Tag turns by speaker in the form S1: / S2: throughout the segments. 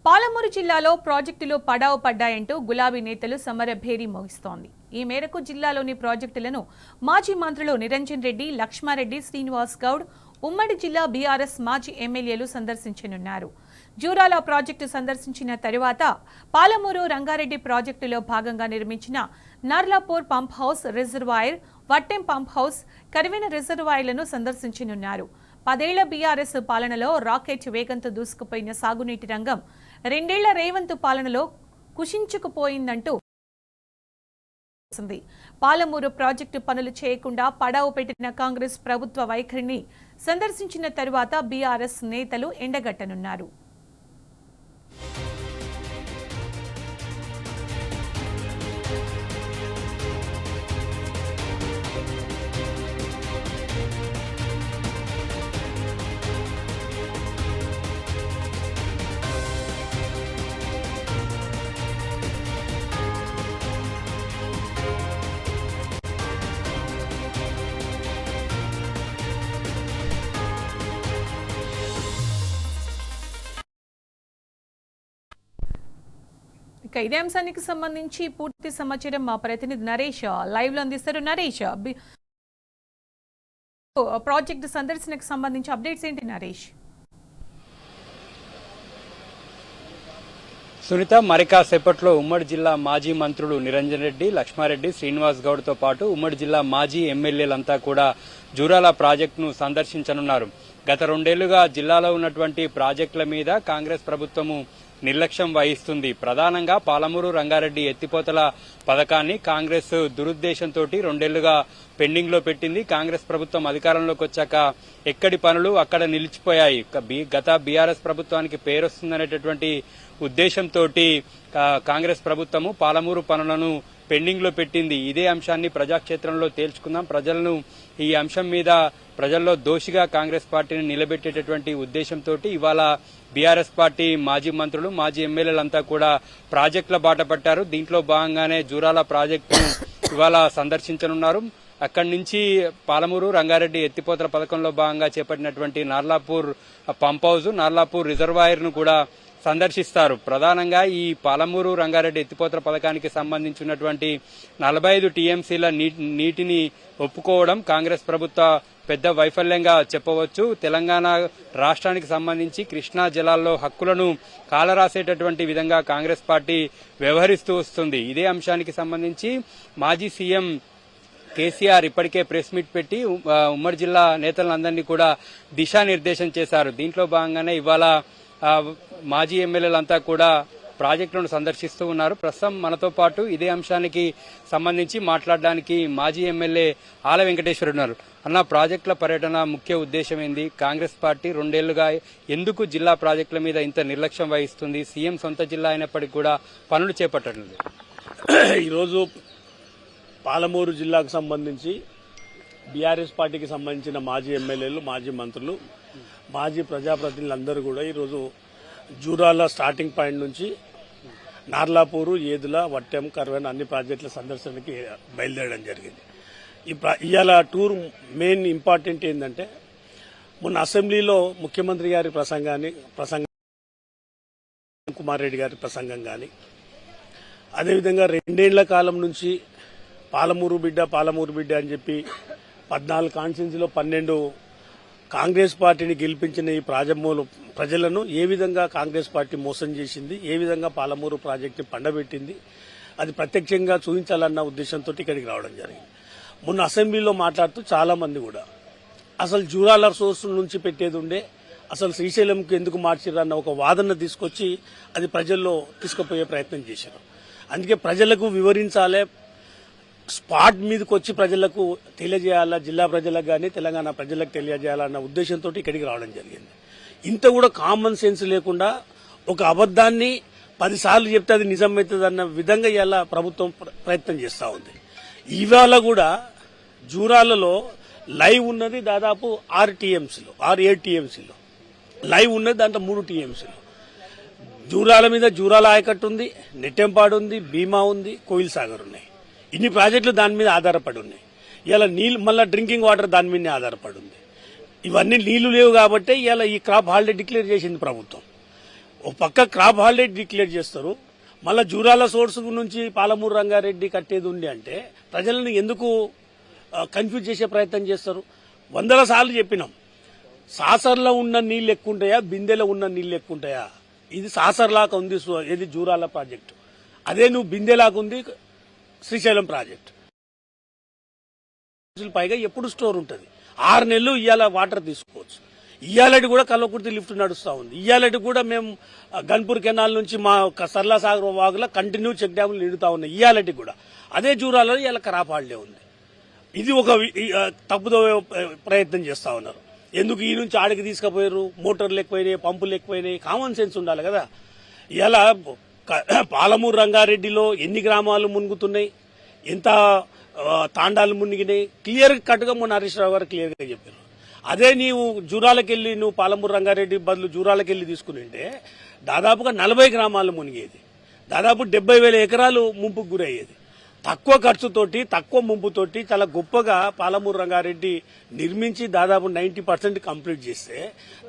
S1: పాలమూరు జిల్లాలో ప్రాజెక్టులు పడావు పడ్డాయంటూ గులాబీ నేతలు సమరభేరీ మోగిస్తోంది. ఈ మేరకు జిల్లాలోని ప్రాజెక్టులను మాజీ మంత్రులు నిరంజన్ రెడ్డి, లక్ష్మారెడ్డి, శ్రీనివాస్ గౌడ్, ఉమ్మడి జిల్లా బీఆర్ఎస్ మాజీ ఎమ్మెల్యేలు సందర్శించనున్నారు. జూరాల ప్రాజెక్టు సందర్శించిన తరువాత పాలమూరు రంగారెడ్డి ప్రాజెక్టులో భాగంగా నిర్మించిన Narlapur pump house reservoir, Vattem pump house, Karivena రిజర్వాయర్లను సందర్శించనున్నారు. 10 ఏళ్ల బీఆర్ఎస్ పాలనలో రాకెట్ వేగంతో దూసుకుపోయిన సాగునీటి రంగం 2 ఏళ్ల రేవంత్ పాలనలో కుషించుకుపోయిందంటూ పాలమూరు ప్రాజెక్టు పనులు చేయకుండా పడావు పెట్టిన కాంగ్రెస్ ప్రభుత్వ వైఖరిని సందర్శించిన తరువాత బీఆర్ఎస్ నేతలు ఎండగట్టనున్నారు. ఇదే అంశానికి సంబంధించి పూర్తి సమాచారం మా ప్రతినిధి నరేష్ లైవ్ లో అందిస్తారు. నరేష్, ప్రాజెక్టు సందర్శనకు సంబంధించి అప్డేట్స్ ఏంటి నరేష్?
S2: సునీత, మరి కాసేపట్లో ఉమ్మడి జిల్లా మాజీ మంత్రులు నిరంజన్ రెడ్డి, లక్ష్మారెడ్డి, శ్రీనివాస్ గౌడ్ తో పాటు ఉమ్మడి జిల్లా మాజీ ఎమ్మెల్యేలంతా కూడా జూరాల ప్రాజెక్టును సందర్శించనున్నారు. గత 2 ఏళ్లుగా జిల్లాలో ఉన్నటువంటి ప్రాజెక్టుల మీద కాంగ్రెస్ ప్రభుత్వము నిర్లక్ష్యం వహిస్తుంది. ప్రధానంగా పాలమూరు రంగారెడ్డి ఎత్తిపోతల పథకాన్ని కాంగ్రెస్ దురుద్దేశంతో 2 ఏళ్లుగా పెండింగ్ లో పెట్టింది. కాంగ్రెస్ ప్రభుత్వం అధికారంలోకి వచ్చాక ఎక్కడి పనులు అక్కడ నిలిచిపోయాయి. గత బీఆర్ఎస్ ప్రభుత్వానికి పేరొస్తుందనేటటువంటి ఉద్దేశంతో కాంగ్రెస్ ప్రభుత్వము పాలమూరు పనులను పెండింగ్ లో పెట్టింది. ఇదే అంశాన్ని ప్రజాక్షేత్రంలో తేల్చుకుందాం. ప్రజలను ఈ అంశం మీద ప్రజల్లో దోషిగా కాంగ్రెస్ పార్టీని నిలబెట్టేటటువంటి ఉద్దేశంతో ఇవాళ బీఆర్ఎస్ పార్టీ మాజీ మంత్రులు, మాజీ ఎమ్మెల్యేలంతా కూడా ప్రాజెక్టుల బాట పట్టారు. దీంట్లో భాగంగానే జూరాల ప్రాజెక్టును ఇవాళ సందర్శించనున్నారు. అక్కడి నుంచి పాలమూరు రంగారెడ్డి ఎత్తిపోతల పథకంలో భాగంగా చేపట్టినటువంటి Narlapur pump house, Narlapur reservoir ను కూడా సందర్శిస్తారు. ప్రధానంగా ఈ పాలమూరు రంగారెడ్డి ఎత్తిపోతల పథకానికి సంబంధించినటువంటి 45 టీఎంసీల నీటిని ఒప్పుకోవడం కాంగ్రెస్ ప్రభుత్వ పెద్ద వైఫల్యంగా చెప్పవచ్చు. తెలంగాణ రాష్ట్రానికి సంబంధించి కృష్ణా జలాల్లో హక్కులను కాలరాసేటటువంటి విధంగా కాంగ్రెస్ పార్టీ వ్యవహరిస్తూ వస్తుంది. ఇదే అంశానికి సంబంధించి మాజీ సీఎం కేసీఆర్ ఇప్పటికే ప్రెస్ మీట్ పెట్టి ఉమ్మడి జిల్లా నేతలందరినీ కూడా దిశానిర్దేశం చేశారు. దీంట్లో భాగంగానే ఇవాళ మాజీ ఎమ్మెల్యేలంతా కూడా ప్రాజెక్టులను సందర్శిస్తూ ఉన్నారు. ప్రస్తుతం మనతో పాటు ఇదే అంశానికి సంబంధించి మాట్లాడడానికి మాజీ ఎమ్మెల్యే ఆల వెంకటేశ్వర్ ఉన్నారు. అన్న, ప్రాజెక్టుల పర్యటన ముఖ్య ఉద్దేశం ఏంది? కాంగ్రెస్ పార్టీ 2 ఏళ్లుగా ఎందుకు జిల్లా ప్రాజెక్టుల మీద ఇంత నిర్లక్ష్యం వహిస్తుంది? సీఎం సొంత జిల్లా అయినప్పటికీ కూడా పనులు చేపట్టలేదు.
S3: ఈరోజు పాలమూరు జిల్లాకు సంబంధించి బీఆర్ఎస్ పార్టీకి సంబంధించిన మాజీ ఎమ్మెల్యేలు, మాజీ మంత్రులు, మాజీ ప్రజాప్రతినిధులందరూ కూడా ఈరోజు జూరాల స్టార్టింగ్ పాయింట్ నుంచి నార్లాపూరు, ఏదుల, వట్టెం, కర్వెన్ అన్ని ప్రాజెక్టుల సందర్శనకి బయలుదేరడం జరిగింది. ఇవాళ టూర్ మెయిన్ ఇంపార్టెంట్ ఏంటంటే, మొన్న అసెంబ్లీలో ముఖ్యమంత్రి గారి ప్రసంగం, కుమార్ రెడ్డి గారి ప్రసంగం కానీ, అదేవిధంగా 2 ఏళ్ల కాలం నుంచి పాలమూరు బిడ్డ అని చెప్పి 14 కాన్స్టిట్యున్సీలో 12 కాంగ్రెస్ పార్టీని గెలిపించిన ఈ ప్రజలను ఏ విధంగా కాంగ్రెస్ పార్టీ మోసం చేసింది, ఏ విధంగా పాలమూరు ప్రాజెక్టు పండబెట్టింది, అది ప్రత్యక్షంగా చూపించాలన్న ఉద్దేశంతో ఇక్కడికి రావడం జరిగింది. మొన్న అసెంబ్లీలో మాట్లాడుతూ చాలా మంది కూడా అసలు జూరాల సోర్స్ నుంచి పెట్టేది ఉండే, అసలు శ్రీశైలంకి ఎందుకు మార్చిరన్న ఒక వాదన తీసుకొచ్చి అది ప్రజల్లో తీసుకుపోయే ప్రయత్నం చేశారు. అందుకే ప్రజలకు వివరించాలి, స్పాట్ మీదకి వచ్చి ప్రజలకు తెలియజేయాలా, జిల్లా ప్రజలకు కానీ తెలంగాణ ప్రజలకు తెలియజేయాలన్న ఉద్దేశంతో ఇక్కడికి రావడం జరిగింది. ఇంత కూడా కామన్ సెన్స్ లేకుండా ఒక అబద్దాన్ని 10 సార్లు చెప్తే అది నిజమవుతుంది అన్న విధంగా ఇవాళ ప్రభుత్వం ప్రయత్నం చేస్తూ ఉంది. ఇవాళ కూడా జూరాలలో లైవ్ ఉన్నది దాదాపు 6 టీఎంసీలు, 7 టీఎంసీలు లైవ్ ఉన్నది, దాంట్లో 3 టీఎంసీలు. జూరాల మీద జూరాల ఆయకట్టు ఉంది, నెట్టెంపాడు ఉంది, భీమా ఉంది, కోయిల్ సాగర్ ఉన్నాయి. ఇన్ని ప్రాజెక్టులు దాని మీద ఆధారపడి ఉన్నాయి. ఇలా నీళ్ళు మళ్ళీ డ్రింకింగ్ వాటర్ దాని మీదనే ఆధారపడి ఉంది. ఇవన్నీ నీళ్లు లేవు కాబట్టి ఇలా ఈ క్రాప్ హాలిడే డిక్లేర్ చేసింది ప్రభుత్వం. ఒక పక్క క్రాప్ హాలిడే డిక్లేర్ చేస్తారు, మళ్ళీ జూరాల సోర్స్ నుంచి పాలమూరు రంగారెడ్డి కట్టేది ఉంది అంటే ప్రజలను ఎందుకు కన్ఫ్యూజ్ చేసే ప్రయత్నం చేస్తారు? వందల సార్లు చెప్పినాం, సాసర్లో ఉన్న నీళ్ళు ఎక్కువ ఉంటాయా, బిందెలో ఉన్న నీళ్ళు ఎక్కువ ఉంటాయా? ఇది సాసర్లాగా ఉంది ఇది జూరాల ప్రాజెక్టు, అదే నువ్వు బిందెలాగా ఉంది శ్రీశైలం ప్రాజెక్టు. పైగా ఎప్పుడు స్టోర్ ఉంటుంది, 6 నెలలు ఇవాళ వాటర్ తీసుకోవచ్చు. ఇవాళటి కూడా కల్వకుర్తి లిఫ్ట్ నడుస్తూ ఉంది. ఇవాళటి కూడా మేము గన్పూర్ కెనాల్ నుంచి మా సర్లా సాగర్ వాగులో కంటిన్యూ చెక్ డ్యాములు నిండుతా ఉన్నాయి. ఇవాళటి కూడా అదే జూరాలలో ఇవాళ క్రాప్ హాలిడే ఉంది. ఇది ఒక తప్పుదో ప్రయత్నం చేస్తా ఉన్నారు. ఎందుకు ఈ నుంచి ఆడికి తీసుకుపోయారు? మోటార్లు ఎక్కువైనాయి, పంపులు ఎక్కువైనాయి, కామన్ సెన్స్ ఉండాలి కదా. ఇలా పాలమూరు రంగారెడ్డిలో ఎన్ని గ్రామాలు మునుగుతున్నాయి, ఎంత తాండాలు మునిగినాయి, క్లియర్ కట్గా మొన్న హరీష్ రావు గారు క్లియర్ గా చెప్పారు. అదే నీవు జూరాలకెళ్ళి నువ్వు పాలమూరు రంగారెడ్డి బదులు జూరాలకెళ్ళి తీసుకునింటే దాదాపుగా 40 గ్రామాలు మునిగేది, దాదాపు 70,000 ఎకరాలు ముంపుకు గురయ్యేది. తక్కువ ఖర్చుతోటి తక్కువ ముంపుతోటి చాలా గొప్పగా పాలమూరు రంగారెడ్డి నిర్మించి దాదాపు 90% కంప్లీట్ చేస్తే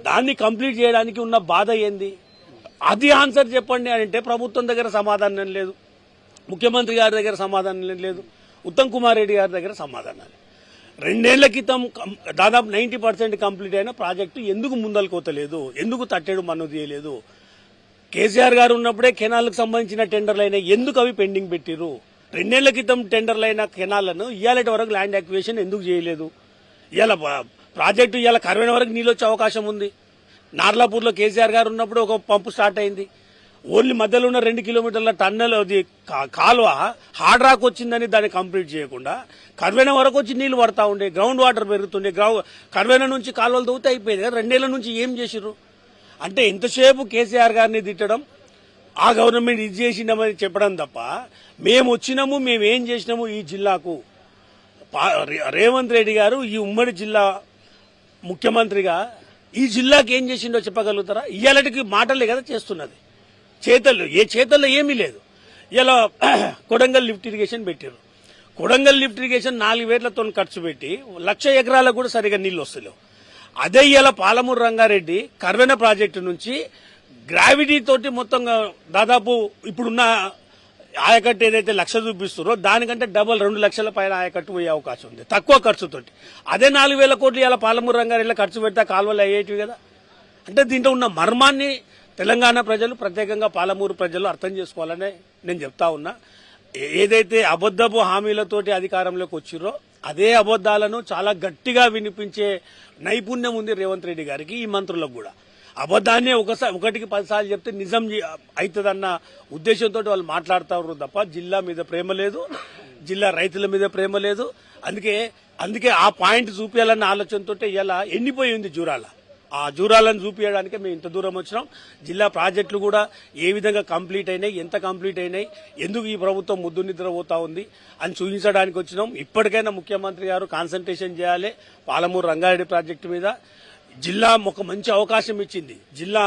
S3: దాన్ని కంప్లీట్ చేయడానికి ఉన్న బాధ ఏంది? అది ఆన్సర్ చెప్పండి అంటే ప్రభుత్వం దగ్గర సమాధానం లేదు, ముఖ్యమంత్రి గారి దగ్గర సమాధానం లేదు, ఉత్తమ్ కుమార్ రెడ్డి గారి దగ్గర సమాధానం. 2 ఏళ్ల క్రితం దాదాపు 90% కంప్లీట్ అయిన ప్రాజెక్టు ఎందుకు ముందలుకోతలేదు? ఎందుకు తట్టేడు మన్ను తీయలేదు? కేసీఆర్ గారు ఉన్నప్పుడే కెనాల్కు సంబంధించిన టెండర్లు అయినా ఎందుకు అవి పెండింగ్ పెట్టిరు? 2 ఏళ్ల క్రితం టెండర్లు అయిన కెనాళ్లను ఇవాళటి వరకు ల్యాండ్ యాక్విజిషన్ ఎందుకు చేయలేదు? ఇవాళ ప్రాజెక్టు ఇవాళ కరవైన వరకు నీళ్ళు వచ్చే అవకాశం ఉంది. నార్లాపూర్లో కేసీఆర్ గారు ఉన్నప్పుడు ఒక పంపు స్టార్ట్ అయింది. ఓన్లీ మధ్యలో ఉన్న 2 కిలోమీటర్ల టన్నెల్ కాలువ హార్డ్ రాక్ వచ్చిందని దాన్ని కంప్లీట్ చేయకుండా కర్వేన వరకు వచ్చి నీళ్లు పడతా ఉండే, గ్రౌండ్ వాటర్ పెరుగుతుండే, కర్వేన నుంచి కాలువలు తవ్వుతే అయిపోయింది కదా. 2 ఏళ్ల నుంచి ఏం చేసిర్రు? అంటే ఎంతసేపు కేసీఆర్ గారిని తిట్టడం, ఆ గవర్నమెంట్ ఇది చేసినామని చెప్పడం తప్ప మేము వచ్చినాము, మేము ఏం చేసినాము ఈ జిల్లాకు. రేవంత్ రెడ్డి గారు ఈ ఉమ్మడి జిల్లా ముఖ్యమంత్రిగా ఈ జిల్లాకి ఏం చేసిండో చెప్పగలుగుతారా? ఇవాళకి మాటలే కదా చేస్తున్నది, చేతల్లో ఏమీ లేదు. ఇలా కొడంగల్ లిఫ్ట్ ఇరిగేషన్ పెట్టారు. కొడంగల్ లిఫ్ట్ ఇరిగేషన్ 4 వేలతో ఖర్చు పెట్టి 1,00,000 ఎకరాలకు కూడా సరిగా నీళ్లు వస్తలేవు. అదే ఇలా పాలమూరు రంగారెడ్డి కర్వెన ప్రాజెక్టు నుంచి గ్రావిటీ తోటి మొత్తంగా దాదాపు ఇప్పుడున్న ఆయకట్టు ఏదైతే 1,00,000 చూపిస్తారో దానికంటే డబల్ 2 లక్షల పైన ఆయకట్టు పోయే అవకాశం ఉంది తక్కువ ఖర్చుతోటి. అదే 4,000 కోట్లు ఇలా పాలమూరు రంగారెడ్డిలో ఖర్చు పెడితే కాలువలు అయ్యేటివి కదా. అంటే దీంట్లో ఉన్న మర్మాన్ని తెలంగాణ ప్రజలు, ప్రత్యేకంగా పాలమూరు ప్రజలు అర్థం చేసుకోవాలని నేను చెప్తా ఉన్నా. ఏదైతే అబద్దపు హామీలతోటి అధికారంలోకి వచ్చిరో అదే అబద్దాలను చాలా గట్టిగా వినిపించే నైపుణ్యం ఉంది రేవంత్ రెడ్డి గారికి, ఈ మంత్రులకు కూడా. అబద్దాన్నే ఒకటికి 10 సార్లు చెప్తే నిజం అవుతుందన్న ఉద్దేశంతో వాళ్ళు మాట్లాడుతారు తప్ప జిల్లా మీద ప్రేమ లేదు, జిల్లా రైతుల మీద ప్రేమ లేదు. అందుకే ఆ పాయింట్ చూపించాలన్న ఆలోచనతో ఇలా ఎండిపోయింది జూరాల. ఆ జూరాలను చూపించడానికే మేము ఇంత దూరం వచ్చినాం. జిల్లా ప్రాజెక్టులు కూడా ఏ విధంగా కంప్లీట్ అయినాయి, ఎంత కంప్లీట్ అయినాయి, ఎందుకు ఈ ప్రభుత్వం ముద్దు నిద్రపోతా ఉంది అని చూపించడానికి వచ్చినాం. ఇప్పటికైనా ముఖ్యమంత్రి గారు కాన్సన్ట్రేషన్ చేయాలి పాలమూరు రంగారెడ్డి ప్రాజెక్టు మీద. జిల్లా ఒక మంచి అవకాశం ఇచ్చింది. జిల్లా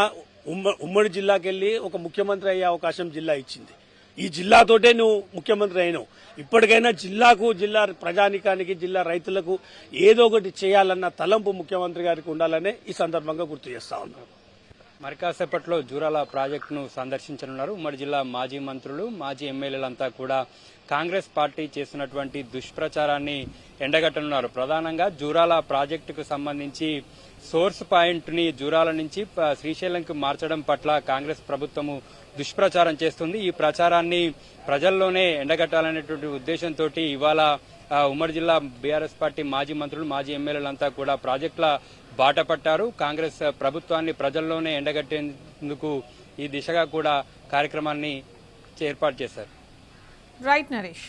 S3: ఉమ్మడి జిల్లాకెళ్లి ఒక ముఖ్యమంత్రి అయ్యే అవకాశం జిల్లా ఇచ్చింది. ఈ జిల్లాతోటే నువ్వు ముఖ్యమంత్రి అయినావు. ఇప్పటికైనా జిల్లాకు, జిల్లా ప్రజానికానికి, జిల్లా రైతులకు ఏదో ఒకటి చేయాలన్న తలంపు ముఖ్యమంత్రి గారికి ఉండాలనే ఈ సందర్భంగా గుర్తు చేస్తా ఉన్నాను.
S2: మరి కాసేపట్లో జూరాల ప్రాజెక్టును సందర్శించనున్నారు ఉమ్మడి జిల్లా మాజీ మంత్రులు, మాజీ ఎమ్మెల్యేలంతా కూడా కాంగ్రెస్ పార్టీ చేస్తున్నటువంటి దుష్ప్రచారాన్ని ఎండగట్టనున్నారు. ప్రధానంగా జూరాల ప్రాజెక్టుకు సంబంధించి సోర్స్ పాయింట్ ని జూరాల నుంచి శ్రీశైలంకు మార్చడం పట్ల కాంగ్రెస్ ప్రభుత్వము దుష్ప్రచారం చేస్తుంది. ఈ ప్రచారాన్ని ప్రజల్లోనే ఎండగట్టాలనేటువంటి ఉద్దేశంతో ఇవాళ ఉమ్మడి జిల్లా బీఆర్ఎస్ పార్టీ మాజీ మంత్రులు, మాజీ ఎమ్మెల్యేలంతా కూడా ప్రాజెక్టుల బాట పట్టారు. కాంగ్రెస్ ప్రభుత్వాన్ని ప్రజల్లోనే ఎండగట్టేందుకు ఈ దిశగా కూడా కార్యక్రమాన్ని ఏర్పాటు చేశారు.
S1: రైట్ నరేష్.